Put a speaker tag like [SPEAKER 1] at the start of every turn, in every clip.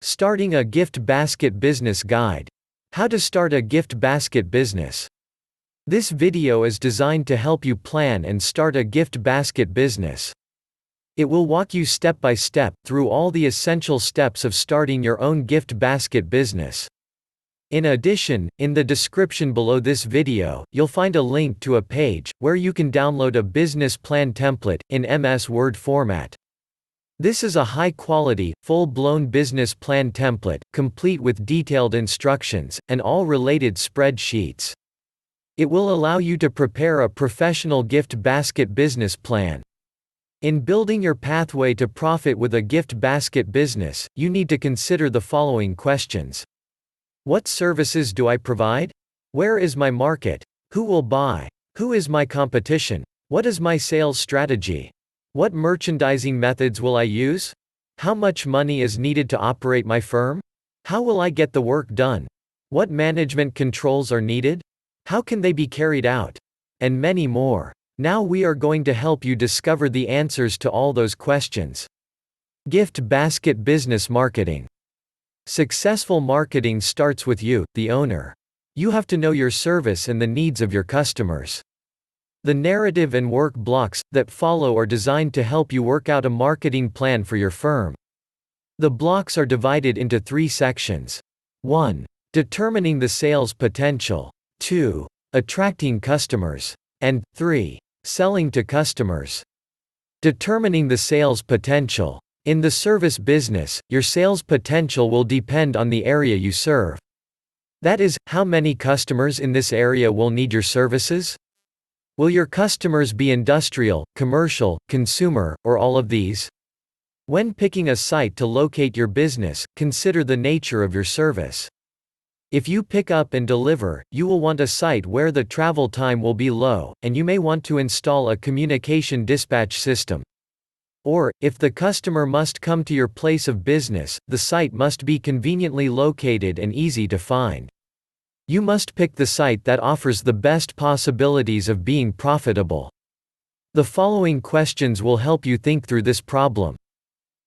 [SPEAKER 1] Starting a gift basket business guide. How to start a gift basket business. This video is designed to help you plan and start a gift basket business. It will walk you step by step through all the essential steps of starting your own gift basket business. In addition, in the description below this video, you'll find a link to a page where you can download a business plan template in MS Word format. This is a high-quality, full-blown business plan template, complete with detailed instructions, and all related spreadsheets. It will allow you to prepare a professional gift basket business plan. In building your pathway to profit with a gift basket business, you need to consider the following questions. What services do I provide? Where is my market? Who will buy? Who is my competition? What is my sales strategy? What merchandising methods will I use? How much money is needed to operate my firm? How will I get the work done? What management controls are needed? How can they be carried out? And many more. Now we are going to help you discover the answers to all those questions. Gift basket business marketing. Successful marketing starts with you, the owner. You have to know your service and the needs of your customers. The narrative and work blocks that follow are designed to help you work out a marketing plan for your firm. The blocks are divided into 3 sections. 1. Determining the sales potential. 2. Attracting customers. And 3. Selling to customers. Determining the sales potential. In the service business, your sales potential will depend on the area you serve. That is, how many customers in this area will need your services? Will your customers be industrial, commercial, consumer, or all of these? When picking a site to locate your business, consider the nature of your service. If you pick up and deliver, you will want a site where the travel time will be low, and you may want to install a communication dispatch system. Or, if the customer must come to your place of business, the site must be conveniently located and easy to find. You must pick the site that offers the best possibilities of being profitable. The following questions will help you think through this problem.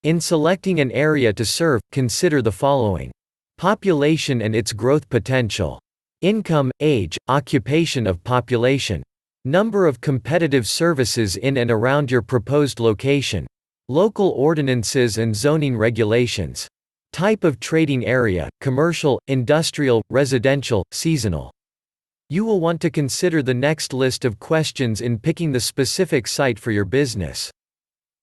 [SPEAKER 1] In selecting an area to serve, consider the following. Population and its growth potential. Income, age, occupation of population. Number of competitive services in and around your proposed location. Local ordinances and zoning regulations. Type of trading area, commercial, industrial, residential, seasonal. You will want to consider the next list of questions in picking the specific site for your business.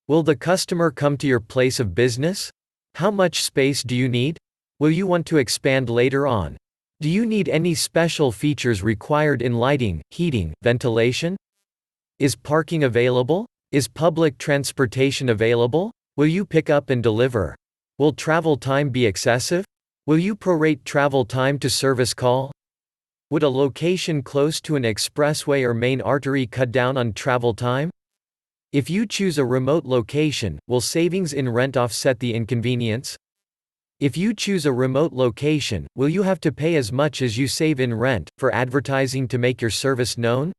[SPEAKER 1] Will the customer come to your place of business? How much space do you need? Will you want to expand later on? Do you need any special features required in lighting, heating, ventilation? Is parking available? Is public transportation available? Will you pick up and deliver? Will travel time be excessive? Will you prorate travel time to service call? Would a location close to an expressway or main artery cut down on travel time? If you choose a remote location, will savings in rent offset the inconvenience? If you choose a remote location, will you have to pay as much as you save in rent for advertising to make your service known?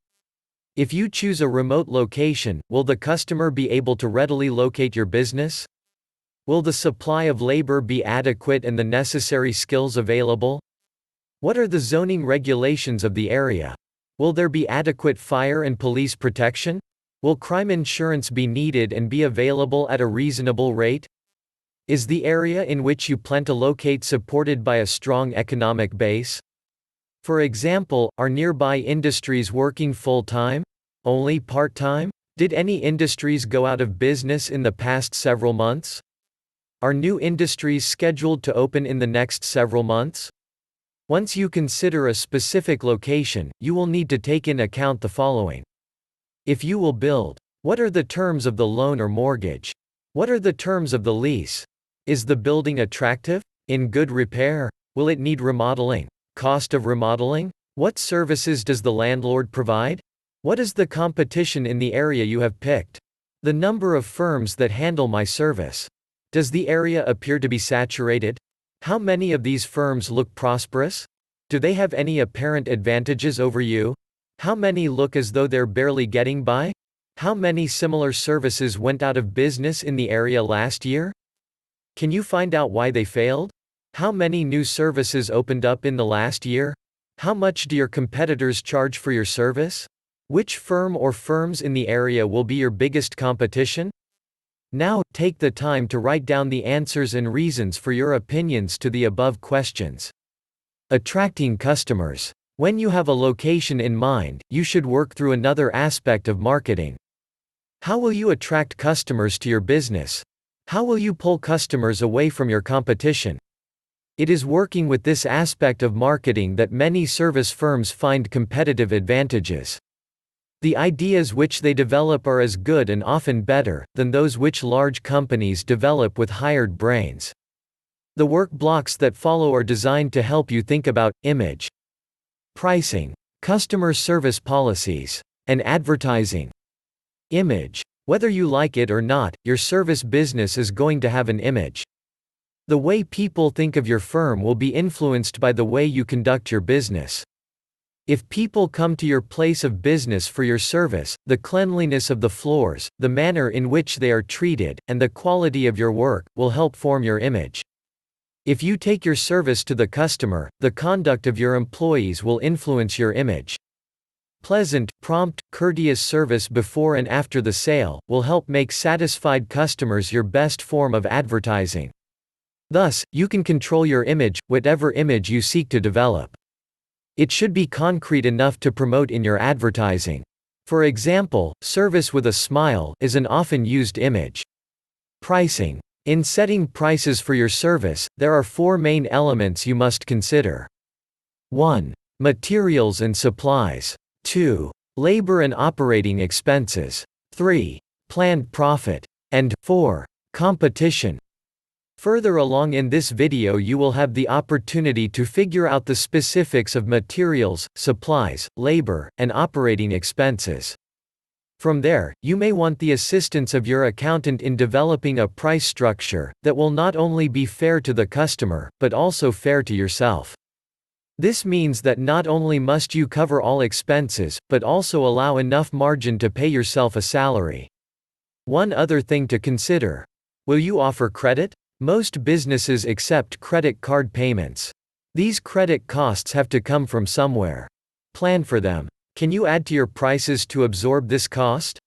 [SPEAKER 1] If you choose a remote location, will the customer be able to readily locate your business? Will the supply of labor be adequate and the necessary skills available? What are the zoning regulations of the area? Will there be adequate fire and police protection? Will crime insurance be needed and be available at a reasonable rate? Is the area in which you plan to locate supported by a strong economic base? For example, are nearby industries working full-time? Only part-time? Did any industries go out of business in the past several months? Are new industries scheduled to open in the next several months? Once you consider a specific location, you will need to take in account the following. If you will build, what are the terms of the loan or mortgage? What are the terms of the lease? Is the building attractive? In good repair? Will it need remodeling? Cost of remodeling? What services does the landlord provide? What is the competition in the area you have picked? The number of firms that handle my service. Does the area appear to be saturated? How many of these firms look prosperous? Do they have any apparent advantages over you? How many look as though they're barely getting by? How many similar services went out of business in the area last year? Can you find out why they failed? How many new services opened up in the last year? How much do your competitors charge for your service? Which firm or firms in the area will be your biggest competition? Now, take the time to write down the answers and reasons for your opinions to the above questions. Attracting customers. When you have a location in mind, you should work through another aspect of marketing. How will you attract customers to your business? How will you pull customers away from your competition? It is working with this aspect of marketing that many service firms find competitive advantages. The ideas which they develop are as good and often better than those which large companies develop with hired brains. The work blocks that follow are designed to help you think about image, pricing, customer service policies, and advertising. Image. Whether you like it or not, your service business is going to have an image. The way people think of your firm will be influenced by the way you conduct your business. If people come to your place of business for your service, the cleanliness of the floors, the manner in which they are treated, and the quality of your work will help form your image. If you take your service to the customer, the conduct of your employees will influence your image. Pleasant, prompt, courteous service before and after the sale will help make satisfied customers your best form of advertising. Thus, you can control your image, whatever image you seek to develop. It should be concrete enough to promote in your advertising. For example, service with a smile is an often used image. Pricing. In setting prices for your service, there are 4 main elements you must consider. 1. Materials and supplies. 2. Labor and operating expenses. 3. Planned profit. And 4. Competition. Further along in this video you will have the opportunity to figure out the specifics of materials, supplies, labor, and operating expenses. From there, you may want the assistance of your accountant in developing a price structure that will not only be fair to the customer, but also fair to yourself. This means that not only must you cover all expenses, but also allow enough margin to pay yourself a salary. One other thing to consider. Will you offer credit? Most businesses accept credit card payments. These credit costs have to come from somewhere. Plan for them. Can you add to your prices to absorb this cost?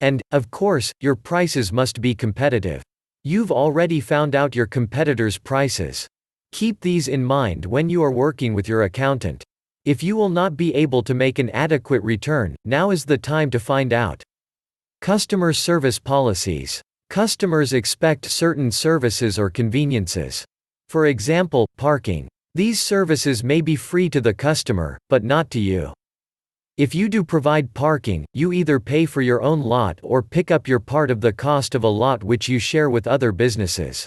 [SPEAKER 1] And, of course, your prices must be competitive. You've already found out your competitors' prices. Keep these in mind when you are working with your accountant. If you will not be able to make an adequate return, now is the time to find out. Customer service policies. Customers expect certain services or conveniences. For example, parking. These services may be free to the customer, but not to you. If you do provide parking, you either pay for your own lot or pick up your part of the cost of a lot which you share with other businesses.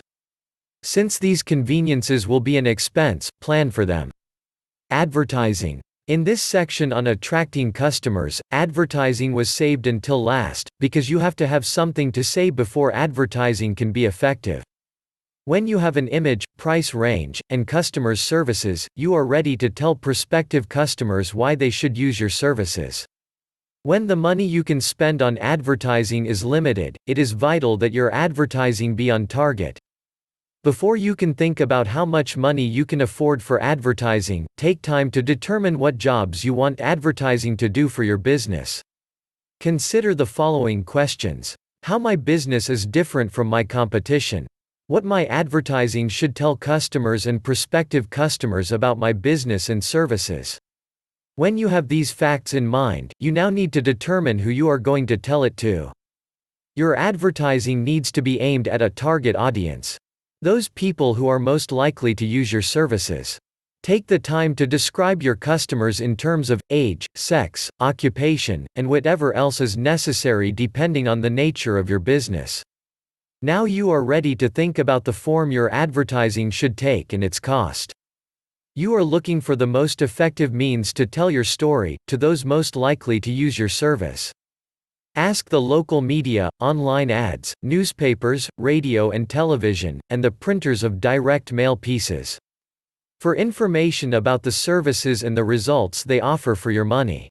[SPEAKER 1] Since these conveniences will be an expense, plan for them. Advertising. In this section on attracting customers, advertising was saved until last, because you have to have something to say before advertising can be effective. When you have an image, price range, and customers' services, you are ready to tell prospective customers why they should use your services. When the money you can spend on advertising is limited, it is vital that your advertising be on target. Before you can think about how much money you can afford for advertising, take time to determine what jobs you want advertising to do for your business. Consider the following questions. How my business is different from my competition. What my advertising should tell customers and prospective customers about my business and services. When you have these facts in mind, you now need to determine who you are going to tell it to. Your advertising needs to be aimed at a target audience. Those people who are most likely to use your services. Take the time to describe your customers in terms of age, sex, occupation, and whatever else is necessary depending on the nature of your business. Now you are ready to think about the form your advertising should take and its cost. You are looking for the most effective means to tell your story to those most likely to use your service. Ask the local media, online ads, newspapers, radio and television, and the printers of direct mail pieces for information about the services and the results they offer for your money.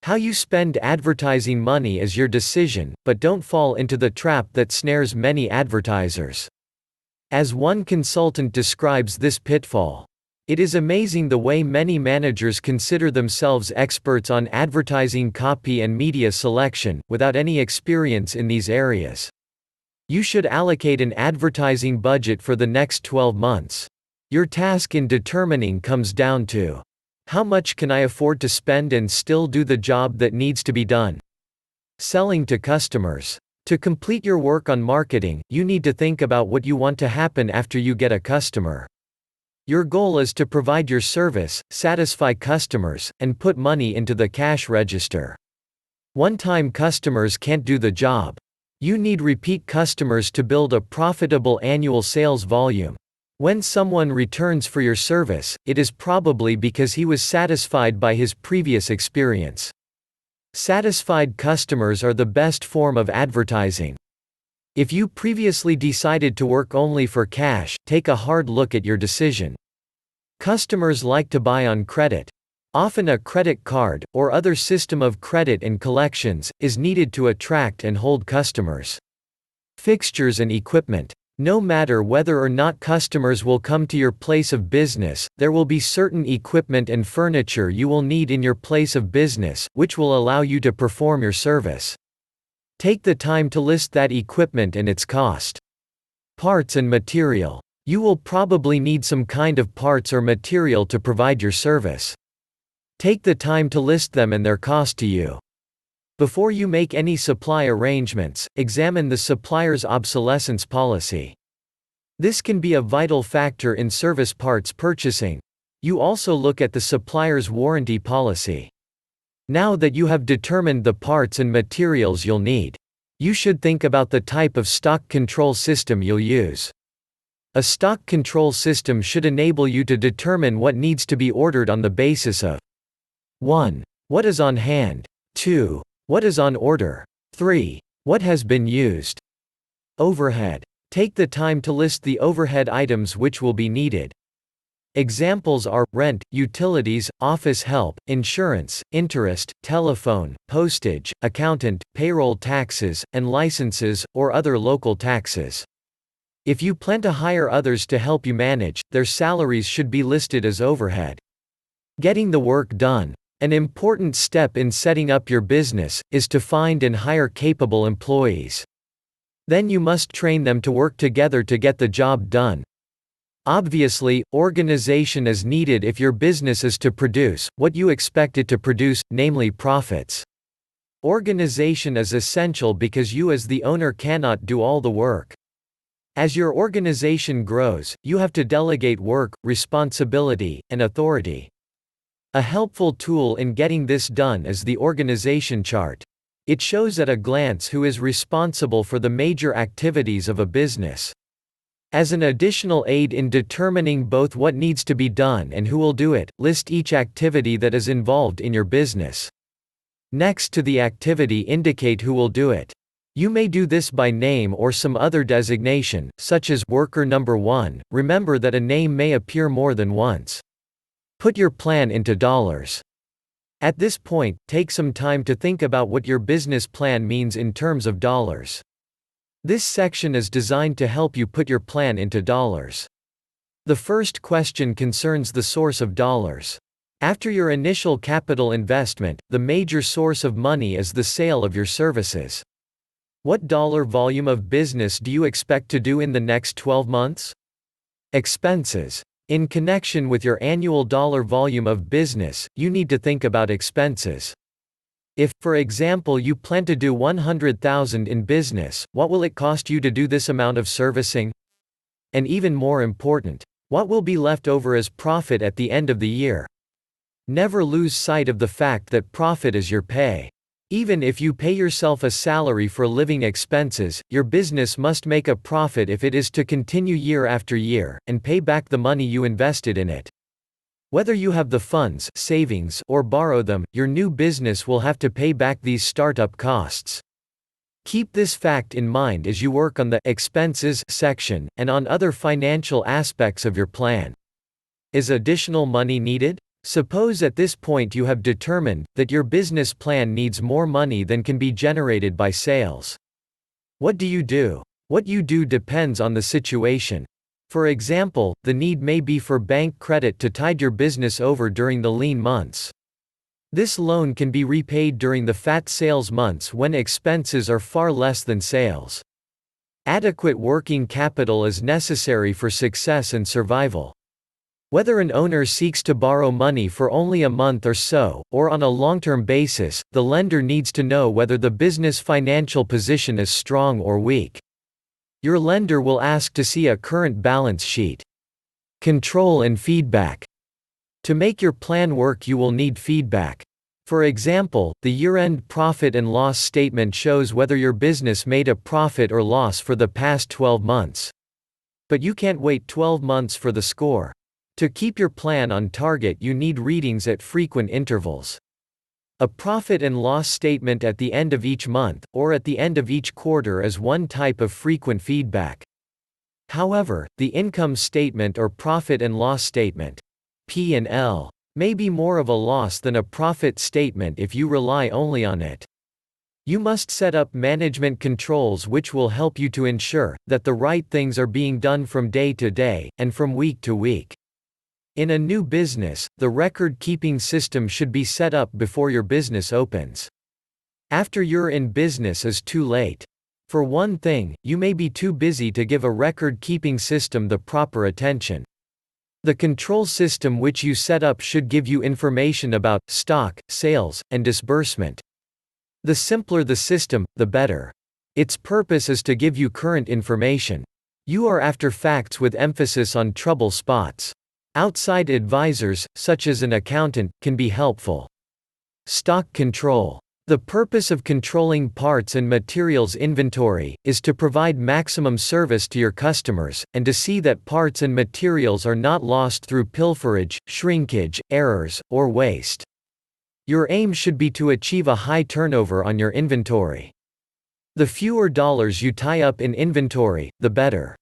[SPEAKER 1] How you spend advertising money is your decision, but don't fall into the trap that snares many advertisers. As one consultant describes this pitfall, "It is amazing the way many managers consider themselves experts on advertising copy and media selection, without any experience in these areas. You should allocate an advertising budget for the next 12 months. Your task in determining comes down to, how much can I afford to spend and still do the job that needs to be done?" Selling to customers. To complete your work on marketing, you need to think about what you want to happen after you get a customer. Your goal is to provide your service, satisfy customers, and put money into the cash register. One-time customers can't do the job. You need repeat customers to build a profitable annual sales volume. When someone returns for your service, it is probably because he was satisfied by his previous experience. Satisfied customers are the best form of advertising. If you previously decided to work only for cash, take a hard look at your decision. Customers like to buy on credit. Often a credit card, or other system of credit and collections, is needed to attract and hold customers. Fixtures and equipment. No matter whether or not customers will come to your place of business, there will be certain equipment and furniture you will need in your place of business, which will allow you to perform your service. Take the time to list that equipment and its cost. Parts and material. You will probably need some kind of parts or material to provide your service. Take the time to list them and their cost to you. Before you make any supply arrangements, examine the supplier's obsolescence policy. This can be a vital factor in service parts purchasing. You also look at the supplier's warranty policy. Now that you have determined the parts and materials you'll need, you should think about the type of stock control system you'll use. A stock control system should enable you to determine what needs to be ordered on the basis of 1. What is on hand? 2. What is on order? 3. What has been used? Overhead. Take the time to list the overhead items which will be needed. Examples are rent, utilities, office help, insurance, interest, telephone, postage, accountant, payroll taxes, and licenses, or other local taxes. If you plan to hire others to help you manage, their salaries should be listed as overhead. Getting the work done. An important step in setting up your business is to find and hire capable employees. Then you must train them to work together to get the job done. Obviously, organization is needed if your business is to produce what you expect it to produce, namely profits. Organization is essential because you as the owner cannot do all the work. As your organization grows, you have to delegate work, responsibility, and authority. A helpful tool in getting this done is the organization chart. It shows at a glance who is responsible for the major activities of a business. As an additional aid in determining both what needs to be done and who will do it, list each activity that is involved in your business. Next to the activity, indicate who will do it. You may do this by name or some other designation, such as worker number 1. Remember that a name may appear more than once. Put your plan into dollars. At this point, take some time to think about what your business plan means in terms of dollars. This section is designed to help you put your plan into dollars. The first question concerns the source of dollars. After your initial capital investment, the major source of money is the sale of your services. What dollar volume of business do you expect to do in the next 12 months? Expenses. In connection with your annual dollar volume of business, you need to think about expenses. If, for example, you plan to do $100,000 in business, what will it cost you to do this amount of servicing? And even more important, what will be left over as profit at the end of the year? Never lose sight of the fact that profit is your pay. Even if you pay yourself a salary for living expenses, your business must make a profit if it is to continue year after year, and pay back the money you invested in it. Whether you have the funds, savings, or borrow them, your new business will have to pay back these startup costs. Keep this fact in mind as you work on the expenses section, and on other financial aspects of your plan. Is additional money needed? Suppose at this point you have determined that your business plan needs more money than can be generated by sales. What do you do? What you do depends on the situation. For example, the need may be for bank credit to tide your business over during the lean months. This loan can be repaid during the fat sales months when expenses are far less than sales. Adequate working capital is necessary for success and survival. Whether an owner seeks to borrow money for only a month or so, or on a long-term basis, the lender needs to know whether the business financial position is strong or weak. Your lender will ask to see a current balance sheet. Control and feedback. To make your plan work, you will need feedback. For example, the year-end profit and loss statement shows whether your business made a profit or loss for the past 12 months. But you can't wait 12 months for the score. To keep your plan on target, you need readings at frequent intervals. A profit and loss statement at the end of each month, or at the end of each quarter, is one type of frequent feedback. However, the income statement or profit and loss statement, P&L, may be more of a loss than a profit statement if you rely only on it. You must set up management controls which will help you to ensure that the right things are being done from day to day, and from week to week. In a new business, the record-keeping system should be set up before your business opens. After you're in business is too late. For one thing, you may be too busy to give a record-keeping system the proper attention. The control system which you set up should give you information about stock, sales, and disbursement. The simpler the system, the better. Its purpose is to give you current information. You are after facts with emphasis on trouble spots. Outside advisors, such as an accountant, can be helpful. Stock control. The purpose of controlling parts and materials inventory is to provide maximum service to your customers, and to see that parts and materials are not lost through pilferage, shrinkage, errors, or waste. Your aim should be to achieve a high turnover on your inventory. The fewer dollars you tie up in inventory, the better.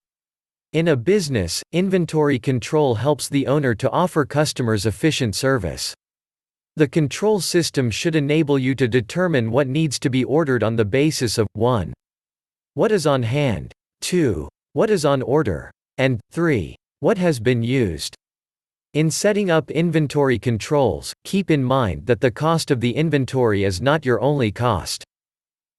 [SPEAKER 1] In a business, inventory control helps the owner to offer customers efficient service. The control system should enable you to determine what needs to be ordered on the basis of 1. What is on hand, 2. What is on order, and 3. What has been used. In setting up inventory controls, keep in mind that the cost of the inventory is not your only cost.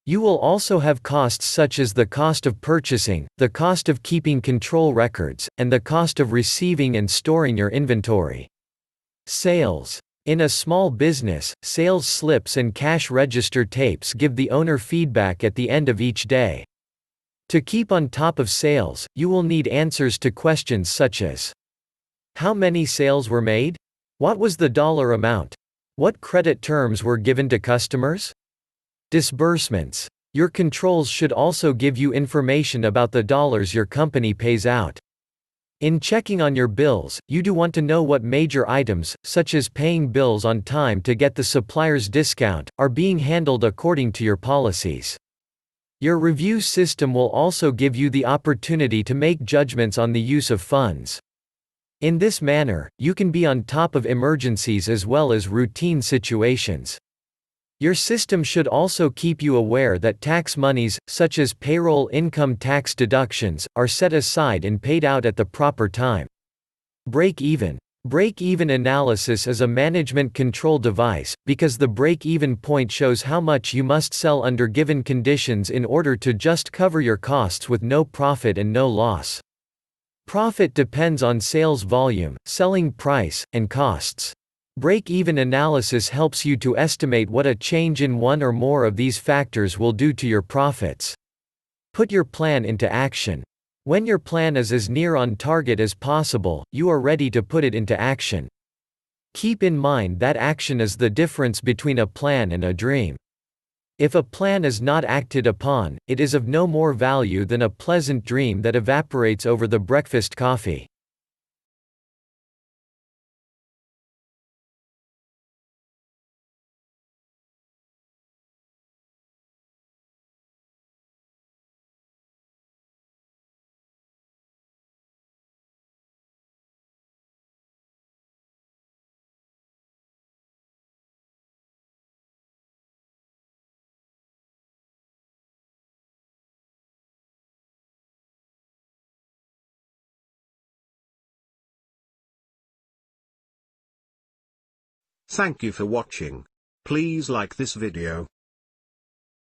[SPEAKER 1] You will also have costs such as the cost of purchasing, the cost of keeping control records, and the cost of receiving and storing your inventory. Sales. In a small business, sales slips and cash register tapes give the owner feedback at the end of each day. To keep on top of sales, you will need answers to questions such as: how many sales were made? What was the dollar amount? What credit terms were given to customers? Disbursements. Your controls should also give you information about the dollars your company pays out. In checking on your bills, you do want to know what major items, such as paying bills on time to get the supplier's discount, are being handled according to your policies. Your review system will also give you the opportunity to make judgments on the use of funds. In this manner, you can be on top of emergencies as well as routine situations. Your system should also keep you aware that tax monies, such as payroll income tax deductions, are set aside and paid out at the proper time. Break-even. Break-even analysis is a management control device, because the break-even point shows how much you must sell under given conditions in order to just cover your costs with no profit and no loss. Profit depends on sales volume, selling price, and costs. Break-even analysis helps you to estimate what a change in one or more of these factors will do to your profits. Put your plan into action. When your plan is as near on target as possible, you are ready to put it into action. Keep in mind that action is the difference between a plan and a dream. If a plan is not acted upon, it is of no more value than a pleasant dream that evaporates over the breakfast coffee.
[SPEAKER 2] Thank you for watching. Please like this video.